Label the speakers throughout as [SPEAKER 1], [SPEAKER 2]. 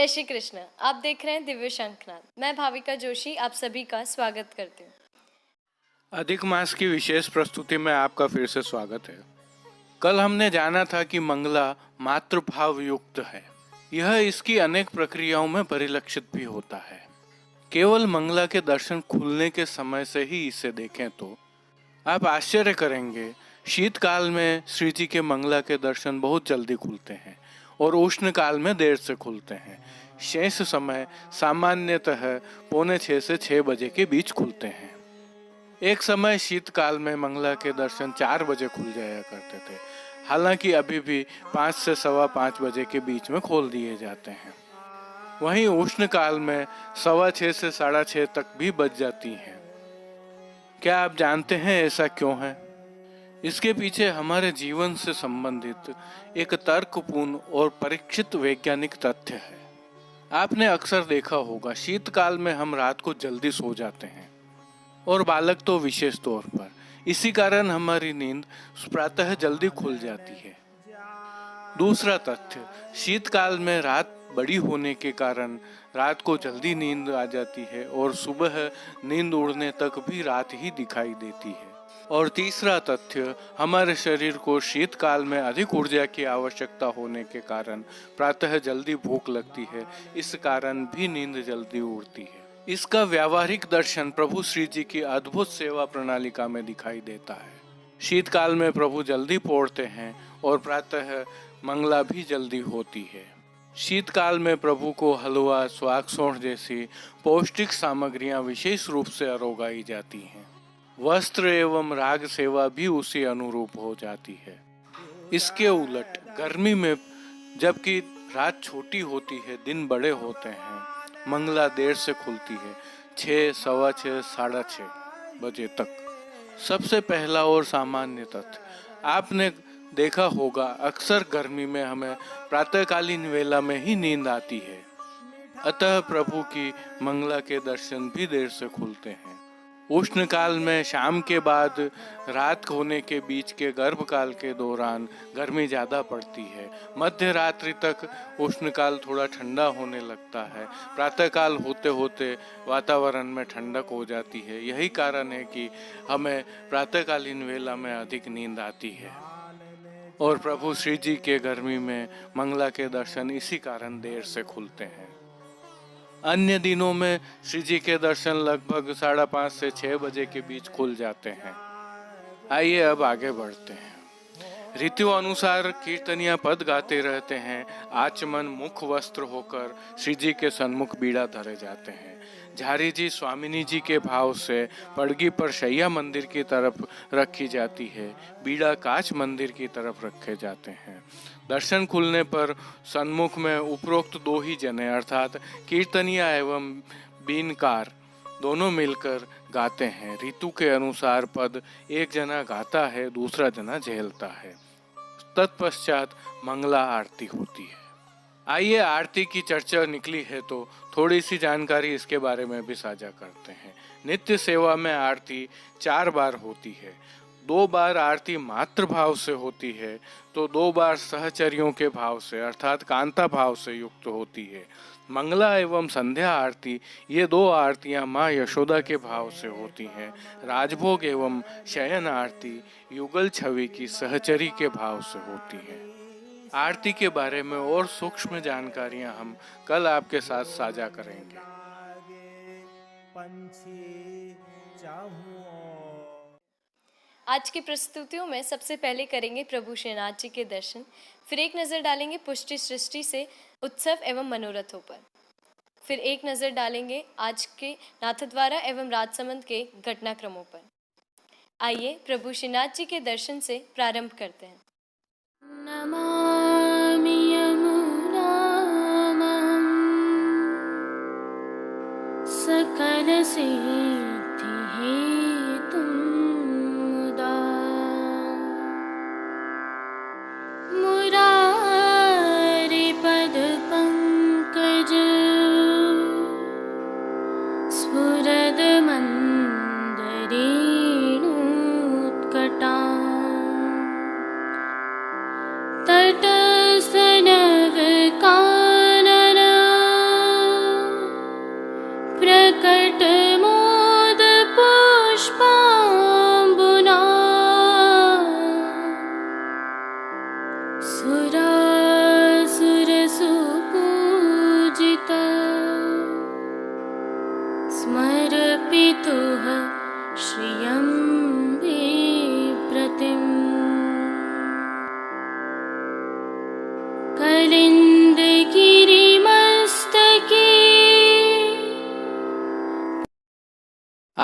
[SPEAKER 1] जय श्री कृष्ण। आप देख रहे हैं दिव्य शंखनाद। मैं भाविका जोशी आप सभी का स्वागत करती हूँ।
[SPEAKER 2] अधिक मास की विशेष प्रस्तुति में आपका फिर से स्वागत है। कल हमने जाना था कि मंगला मातृभाव युक्त है। यह इसकी अनेक प्रक्रियाओं में परिलक्षित भी होता है। केवल मंगला के दर्शन खुलने के समय से ही इसे देखें तो आप आश्चर्य करेंगे। शीतकाल में श्री जी के मंगला के दर्शन बहुत जल्दी खुलते हैं और उष्ण काल में देर से खुलते हैं। शेष समय सामान्यतः 5:45 से 6 बजे के बीच खुलते हैं। एक समय शीतकाल में मंगला के दर्शन 4 बजे खुल जाया करते थे। हालांकि अभी भी 5 से 5:15 बजे के बीच में खोल दिए जाते हैं। वहीं उष्ण काल में 6:15 से 6:30 तक भी बज जाती हैं। क्या आप जानते हैं ऐसा क्यों है? इसके पीछे हमारे जीवन से संबंधित एक तर्कपूर्ण और परीक्षित वैज्ञानिक तथ्य है। आपने अक्सर देखा होगा, शीतकाल में हम रात को जल्दी सो जाते हैं और बालक तो विशेष तौर पर। इसी कारण हमारी नींद प्रातः जल्दी खुल जाती है। दूसरा तथ्य, शीतकाल में रात बड़ी होने के कारण रात को जल्दी नींद आ जाती है और सुबह नींद उड़ने तक भी रात ही दिखाई देती है। और तीसरा तथ्य, हमारे शरीर को शीतकाल में अधिक ऊर्जा की आवश्यकता होने के कारण प्रातः जल्दी भूख लगती है। इस कारण भी नींद जल्दी उड़ती है। इसका व्यावहारिक दर्शन प्रभु श्री जी की अद्भुत सेवा प्रणालिका में दिखाई देता है। शीतकाल में प्रभु जल्दी पहुंचते हैं और प्रातः मंगला भी जल्दी होती है। शीतकाल में प्रभु को हलवा, स्वाक सौंठ जैसी पौष्टिक सामग्रियां विशेष रूप से अरोगाई जाती हैं। वस्त्र एवं राग सेवा भी उसी अनुरूप हो जाती है। इसके उलट गर्मी में, जबकि रात छोटी होती है, दिन बड़े होते हैं, मंगला देर से खुलती है, 6, 6:15, 6:30 बजे तक। सबसे पहला और सामान्य तथ्य, आपने देखा होगा अक्सर गर्मी में हमें प्रातःकालीन वेला में ही नींद आती है। अतः प्रभु की मंगला के दर्शन भी देर से खुलते हैं। उष्ण काल में शाम के बाद रात होने के बीच के गर्भकाल के दौरान गर्मी ज़्यादा पड़ती है। मध्य रात्रि तक उष्णकाल थोड़ा ठंडा होने लगता है। प्रातःकाल होते होते वातावरण में ठंडक हो जाती है। यही कारण है कि हमें प्रातःकालीन वेला में अधिक नींद आती है और प्रभु श्री जी के गर्मी में मंगला के दर्शन इसी कारण देर से खुलते हैं। अन्य दिनों में श्री जी के दर्शन लगभग 5:30 से 6 बजे के बीच खुल जाते हैं। आइए अब आगे बढ़ते हैं। ऋतु अनुसार कीर्तनिया पद गाते रहते हैं। आचमन मुख वस्त्र होकर श्री जी के सन्मुख बीड़ा धरे जाते हैं। झारी जी स्वामिनी जी के भाव से पड़गी पर शैया मंदिर की तरफ रखी जाती है। बीड़ा काच मंदिर की तरफ रखे जाते हैं। दर्शन खुलने पर सन्मुख में उपरोक्त 2 ही जने अर्थात कीर्तनिया एवं बीनकार दोनों मिलकर गाते हैं। ऋतु के अनुसार पद एक जना गाता है, दूसरा जना झेलता है। तत्पश्चात मंगला आरती होती है। आइए आरती की चर्चा निकली है तो थोड़ी सी जानकारी इसके बारे में भी साझा करते हैं। नित्य सेवा में आरती 4 बार होती है। 2 बार आरती मातृ भाव से होती है तो 2 बार सहचर्यों के भाव से अर्थात कांता भाव से युक्त होती है। मंगला एवं संध्या आरती, ये 2 आरतियां माँ यशोदा के भाव से होती हैं। राजभोग एवं शयन आरती युगल छवि की सहचरी के भाव से होती है। आरती के बारे में और सूक्ष्म जानकारियां हम कल आपके साथ साझा करेंगे।
[SPEAKER 1] आज की प्रस्तुतियों में सबसे पहले करेंगे प्रभु श्रीनाथ जी के दर्शन, फिर एक नज़र डालेंगे पुष्टि सृष्टि से उत्सव एवं मनोरथों पर, फिर एक नज़र डालेंगे आज के नाथद्वारा एवं राजसमंद के घटनाक्रमों पर। आइए प्रभु श्रीनाथ जी के दर्शन से प्रारंभ करते हैं। नमामि यमुनां सकल सिद्धि हेतुं मुदा मुरारि पद पंकज स्फुरद मंदरेणुत्कटा तटस्थनव कानन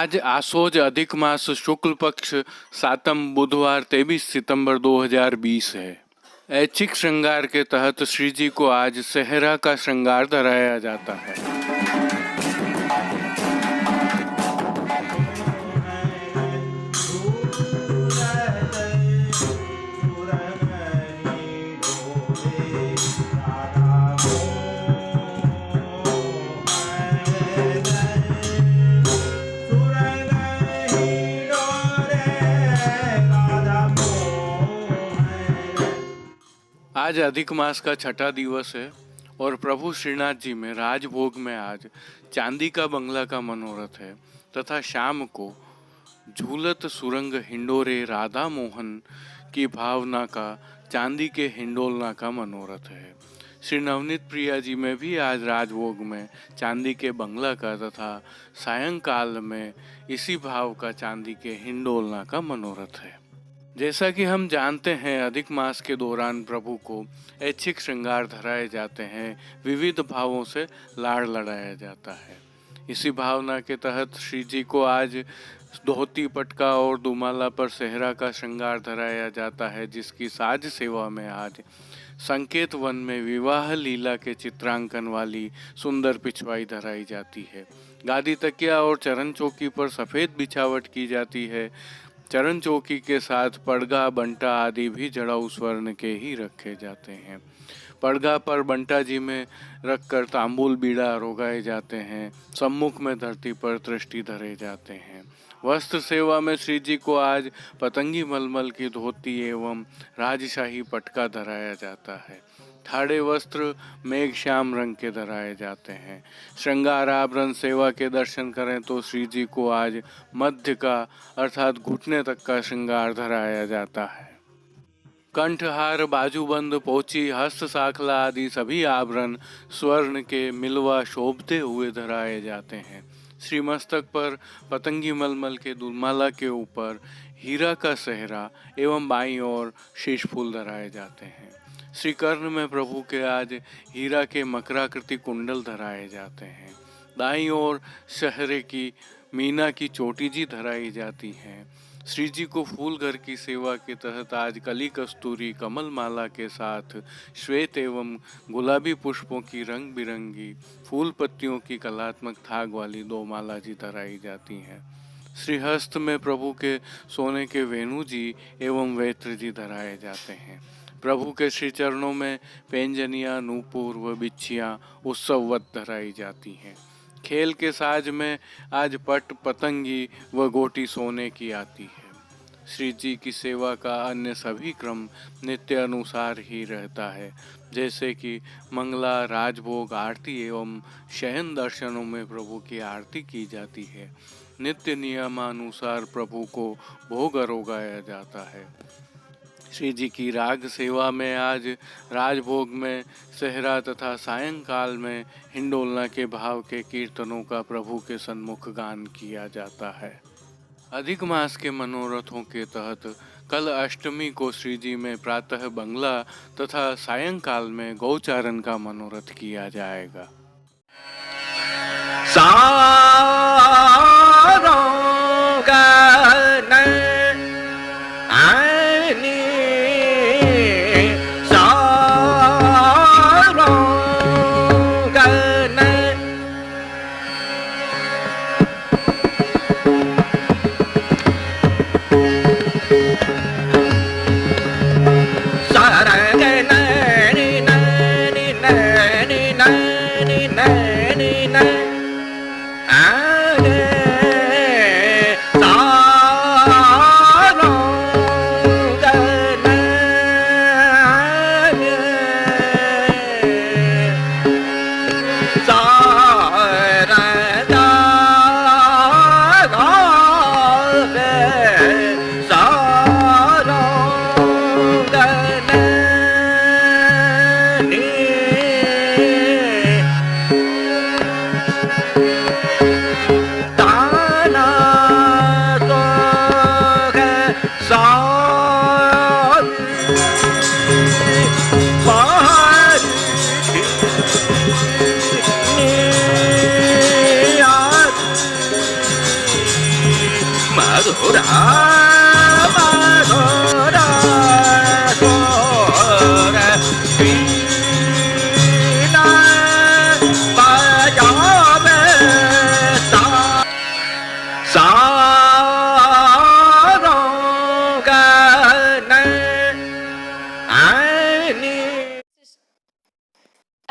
[SPEAKER 2] आज आसोज अधिक मास शुक्ल पक्ष 7 बुधवार 23 सितंबर 2020 है। ऐच्छिक श्रृंगार के तहत श्री जी को आज सेहरा का श्रृंगार धराया जाता है। आज अधिक मास का छठा दिवस है और प्रभु श्रीनाथ जी में राजभोग में आज चांदी का बंगला का मनोरथ है तथा शाम को झूलत सुरंग हिंडोरे राधा मोहन की भावना का चांदी के हिंडोलना का मनोरथ है। श्री नवनीत प्रिया जी में भी आज राजभोग में चांदी के बंगला का तथा सायंकाल में इसी भाव का चांदी के हिंडोलना का मनोरथ है। जैसा कि हम जानते हैं अधिक मास के दौरान प्रभु को ऐच्छिक श्रृंगार धराए जाते हैं, विविध भावों से लाड़ लड़ाया जाता है। इसी भावना के तहत श्री जी को आज धोती पटका और दुमाला पर सेहरा का श्रृंगार धराया जाता है, जिसकी साज सेवा में आज संकेत वन में विवाह लीला के चित्रांकन वाली सुंदर पिछवाई धराई जाती है। गादी तकिया और चरण चौकी पर सफ़ेद बिछावट की जाती है। चरण चौकी के साथ पड़गा बंटा आदि भी जड़ाऊ स्वर्ण के ही रखे जाते हैं। पड़गा पर बंटा जी में रखकर तांबूल बीड़ा रोगाए जाते हैं। सम्मुख में धरती पर दृष्टि धरे जाते हैं। वस्त्र सेवा में श्री जी को आज पतंगी मलमल की धोती एवं राजशाही पटका धराया जाता है। ठाड़े वस्त्र मेघ श्याम रंग के धराए जाते हैं। श्रृंगार आभरण सेवा के दर्शन करें तो श्री जी को आज मध्य का अर्थात घुटने तक का श्रृंगार धराया जाता है। कंठहार, बाजूबंद, पोची, हस्त साखला आदि सभी आभरण स्वर्ण के मिलवा शोभते हुए धराए जाते हैं। श्री मस्तक पर पतंगी मलमल के दुमाला के ऊपर हीरा का सेहरा एवं बाईं ओर शीश फूल धराए जाते हैं। श्री कर्ण में प्रभु के आज हीरा के मकराकृति कुंडल धराए जाते हैं। दाईं ओर शहरे की मीना की चोटी जी धराई जाती हैं। श्री जी को फूल घर की सेवा के तहत आज कली कस्तूरी कमल माला के साथ श्वेत एवं गुलाबी पुष्पों की रंग बिरंगी फूल पत्तियों की कलात्मक थाग वाली 2 माला जी धराई जाती हैं। श्रीहस्त में प्रभु के सोने के वेणु जी एवं वेत्र जी धराए जाते हैं। प्रभु के श्री चरणों में पेंजनिया, नूपुर व बिच्छियाँ उत्सववत धराई जाती हैं। खेल के साज में आज पट, पतंगी व गोटी सोने की आती है। श्री जी की सेवा का अन्य सभी क्रम नित्य अनुसार ही रहता है, जैसे कि मंगला, राजभोग, आरती एवं शयन दर्शनों में प्रभु की आरती की जाती है। नित्य नियमानुसार प्रभु को भोग अरोगाया जाता है। श्री जी की राग सेवा में आज राजभोग में सेहरा तथा सायंकाल में हिंडोलना के भाव के कीर्तनों का प्रभु के सन्मुख गान किया जाता है। अधिक मास के मनोरथों के तहत कल अष्टमी को श्री जी में प्रातः बंगला तथा सायंकाल में गौचारण का मनोरथ किया जाएगा।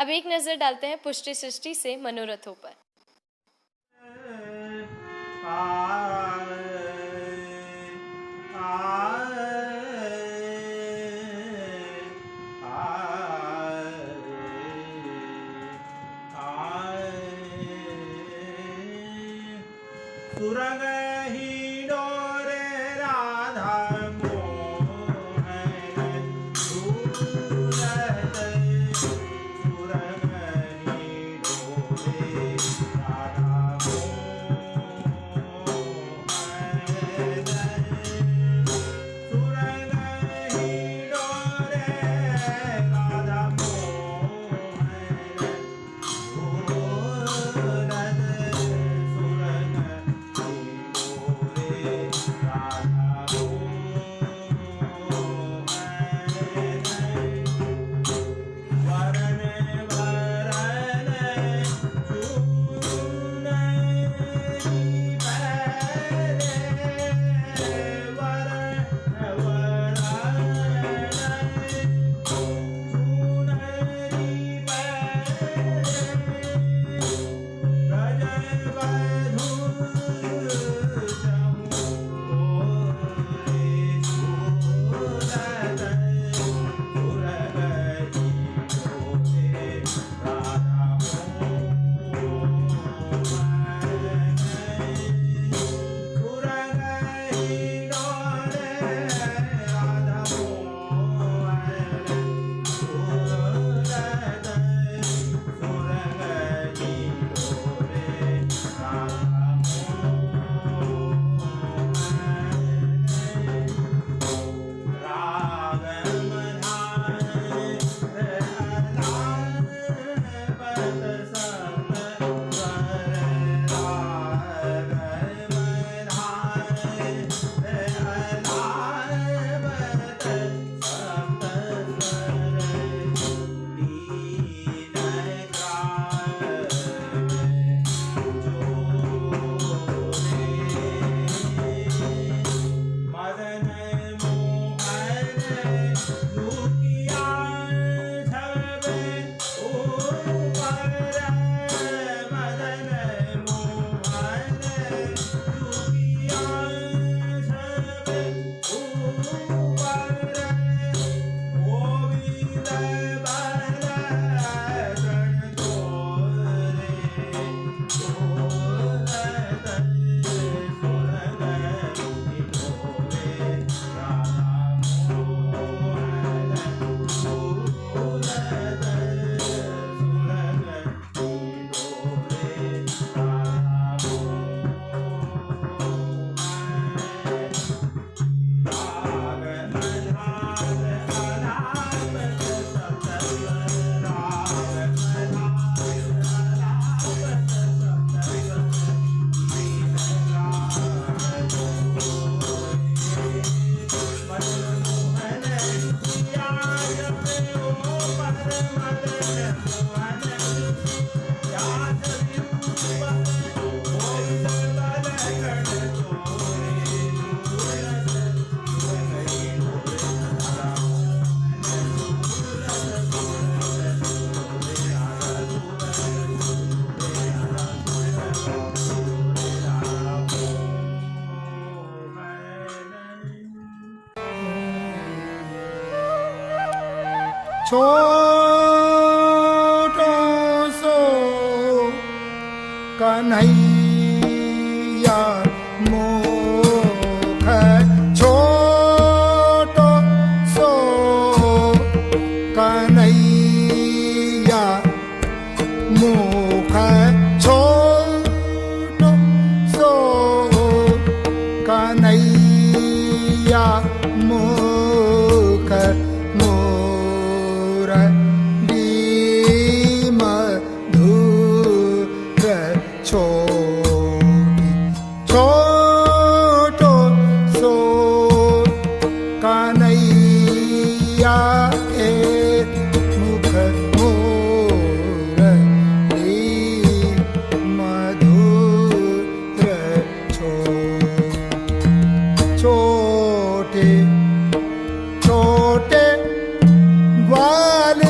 [SPEAKER 1] अब एक नजर डालते हैं पुष्टि सृष्टि से मनोरथों पर।
[SPEAKER 3] सुरग ही डोरे राधा मोहन सूरत सुरग ही डोरे राधा मोहन सुरग ही डोरे राधा मोहन छोटो सो कन्हैया मोख छोटो सो कन्हैया मोख छोटो सो कन्हैया मोख छोटो सो कन्हैया के मुख मोरली मधुर छोटे छोटे ग्वाल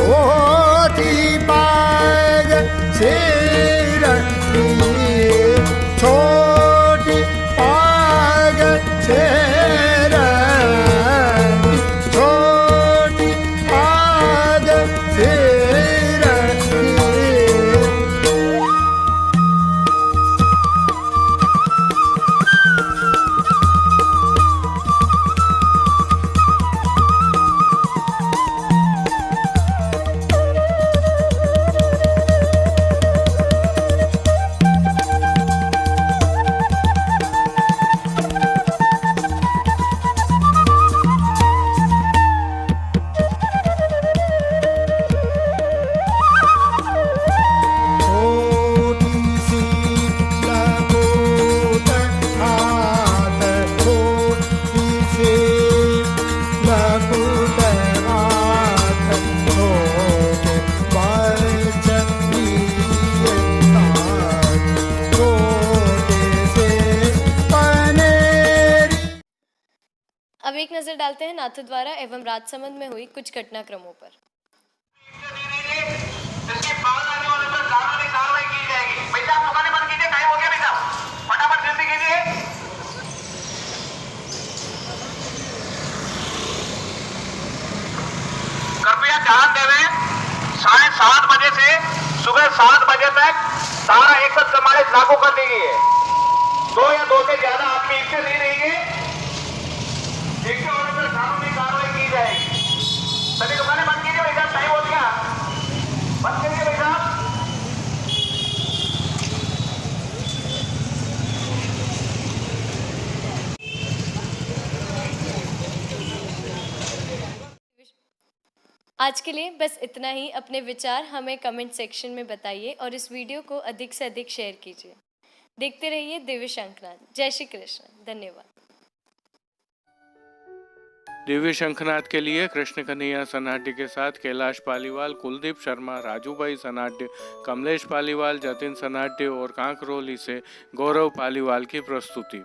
[SPEAKER 3] छोटी पाग शेरनी छोटी पाग शेरनी छोटी पाग शेरनी छोटी सी लबोट हाथ छोटी सी लबोट हाथ छोटे बचनी छोटे से पनेरी।
[SPEAKER 1] अब एक नजर डालते हैं नाथद्वारा एवं राजसमंद में हुई कुछ घटनाक्रमों पर।
[SPEAKER 4] जिसके पास आने वाले पर कानूनी कार्रवाई की जाएगी। भाई साहब दुकानें बंद कीजिए, टाइम हो गया भाई साहब, फटाफट जल्दी कीजिए। कृपया ध्यान देवें, 7:30 बजे से सुबह 7 बजे तक धारा 144 लागू कर दी गई है। 2 या 2 से ज्यादा आदमी इससे नहीं रहेंगे, जिसके ऑर्डर पर कानूनी कार्रवाई की जाएगी। सभी दुकानें बंद कीजिए भाई साहब, टाइम हो गया, बंद करिए भाई साहब।
[SPEAKER 1] आज के लिए बस इतना ही। अपने विचार हमें कमेंट सेक्शन में बताइए और इस वीडियो को अधिक से अधिक शेयर कीजिए। देखते रहिए दिव्य शंखनाद। जय श्री कृष्ण। धन्यवाद।
[SPEAKER 2] दिव्य शंखनाद के लिए कृष्ण कन्हैया सनाड्य के साथ कैलाश पालीवाल, कुलदीप शर्मा, राजू भाई सनाड्य, कमलेश पालीवाल, जतिन सनाड्य और कांकरोली से गौरव पालीवाल की प्रस्तुति।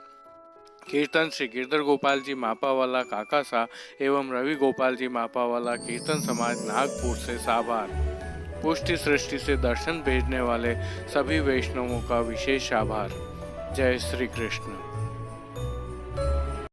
[SPEAKER 2] कीर्तन श्री गिरधर गोपाल जी मापावाला काकासा एवं रवि गोपाल जी मापावाला कीर्तन समाज नागपुर से साभार। पुष्टि सृष्टि से दर्शन भेजने वाले सभी वैष्णवों का विशेष आभार। जय श्री कृष्ण।